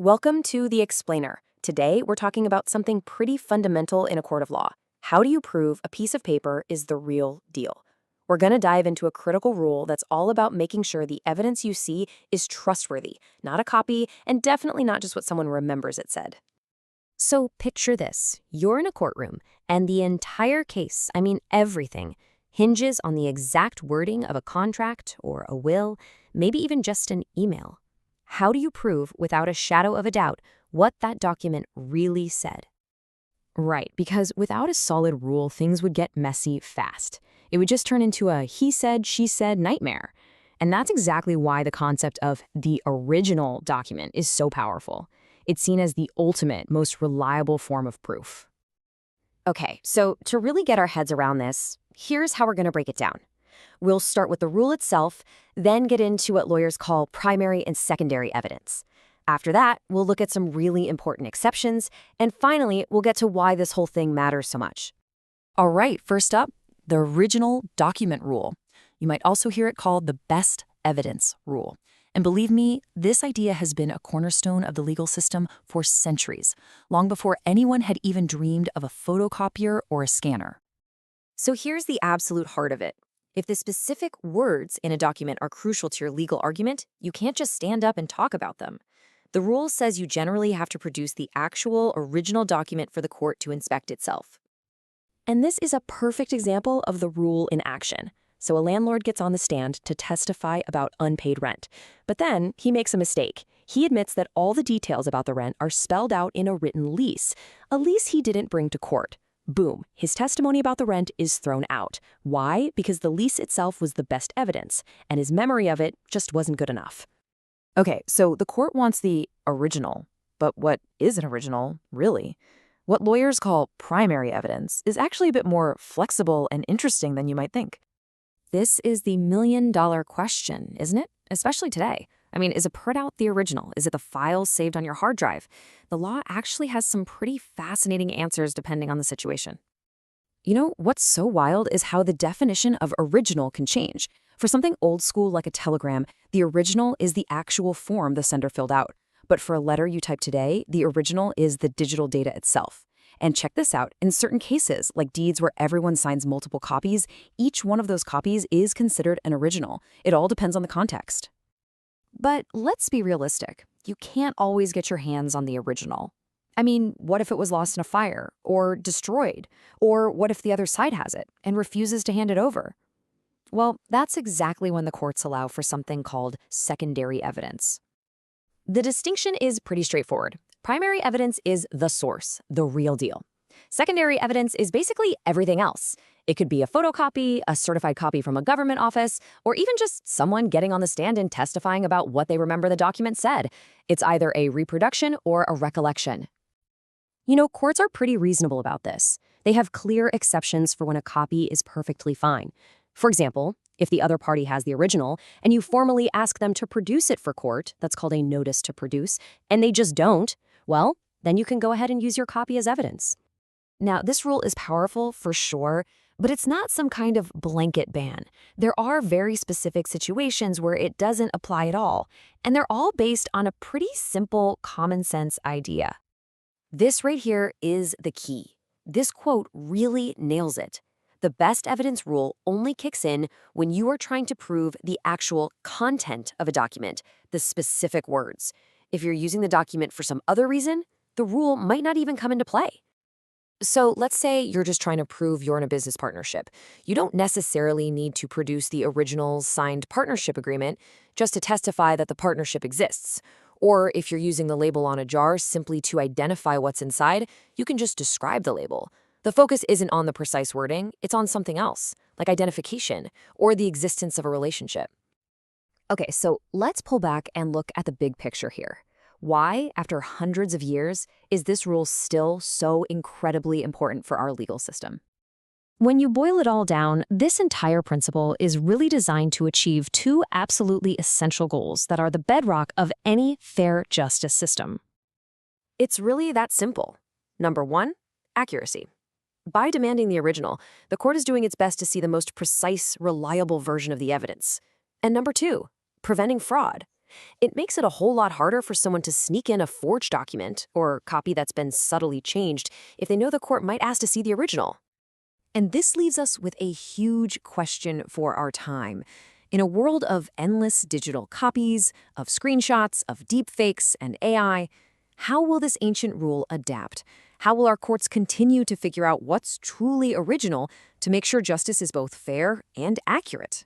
Welcome to The Explainer. Today, we're talking about something pretty fundamental in a court of law. How do you prove a piece of paper is the real deal? We're going to dive into a critical rule that's all about making sure the evidence you see is trustworthy, not a copy, and definitely not just what someone remembers it said. So picture this. You're in a courtroom, and the entire case, everything, hinges on the exact wording of a contract or a will, maybe even just an email. How do you prove, without a shadow of a doubt, what that document really said? Right, because without a solid rule, things would get messy fast. It would just turn into a he said, she said nightmare. And that's exactly why the concept of the original document is so powerful. It's seen as the ultimate, most reliable form of proof. Okay, so to really get our heads around this, here's how we're going to break it down. We'll start with the rule itself, then get into what lawyers call primary and secondary evidence. After that, we'll look at some really important exceptions, and finally, we'll get to why this whole thing matters so much. All right, first up, the original document rule. You might also hear it called the best evidence rule. And believe me, this idea has been a cornerstone of the legal system for centuries, long before anyone had even dreamed of a photocopier or a scanner. So here's the absolute heart of it. If the specific words in a document are crucial to your legal argument, you can't just stand up and talk about them. The rule says you generally have to produce the actual original document for the court to inspect itself. And this is a perfect example of the rule in action. So a landlord gets on the stand to testify about unpaid rent. But then he makes a mistake. He admits that all the details about the rent are spelled out in a written lease, a lease he didn't bring to court. Boom, his testimony about the rent is thrown out. Why? Because the lease itself was the best evidence, and his memory of it just wasn't good enough. Okay, so the court wants the original. But what is an original, really? What lawyers call primary evidence is actually a bit more flexible and interesting than you might think. This is the million-dollar question, isn't it? Especially today. Is a printout the original? Is it the files saved on your hard drive? The law actually has some pretty fascinating answers depending on the situation. You know, what's so wild is how the definition of original can change. For something old school like a telegram, the original is the actual form the sender filled out. But for a letter you type today, the original is the digital data itself. And check this out, in certain cases, like deeds where everyone signs multiple copies, each one of those copies is considered an original. It all depends on the context. But let's be realistic. You can't always get your hands on the original. What if it was lost in a fire or destroyed? Or what if the other side has it and refuses to hand it over? Well, that's exactly when the courts allow for something called secondary evidence. The distinction is pretty straightforward. Primary evidence is the source, the real deal. Secondary evidence is basically everything else. It could be a photocopy, a certified copy from a government office, or even just someone getting on the stand and testifying about what they remember the document said. It's either a reproduction or a recollection. You know, courts are pretty reasonable about this. They have clear exceptions for when a copy is perfectly fine. For example, if the other party has the original and you formally ask them to produce it for court, that's called a notice to produce, and they just don't, well, then you can go ahead and use your copy as evidence. Now, this rule is powerful for sure, but it's not some kind of blanket ban. There are very specific situations where it doesn't apply at all, and they're all based on a pretty simple common sense idea. This right here is the key. This quote really nails it. The best evidence rule only kicks in when you are trying to prove the actual content of a document, the specific words. If you're using the document for some other reason, the rule might not even come into play. So let's say you're just trying to prove you're in a business partnership. You don't necessarily need to produce the original signed partnership agreement just to testify that the partnership exists. Or if you're using the label on a jar simply to identify what's inside, you can just describe the label. The focus isn't on the precise wording, it's on something else, like identification or the existence of a relationship. Okay, so let's pull back and look at the big picture here. Why, after hundreds of years, is this rule still so incredibly important for our legal system? When you boil it all down, this entire principle is really designed to achieve two absolutely essential goals that are the bedrock of any fair justice system. It's really that simple. Number one, accuracy. By demanding the original, the court is doing its best to see the most precise, reliable version of the evidence. And number two, preventing fraud. It makes it a whole lot harder for someone to sneak in a forged document or copy that's been subtly changed if they know the court might ask to see the original. And this leaves us with a huge question for our time. In a world of endless digital copies, of screenshots, of deepfakes, and AI, how will this ancient rule adapt? How will our courts continue to figure out what's truly original to make sure justice is both fair and accurate?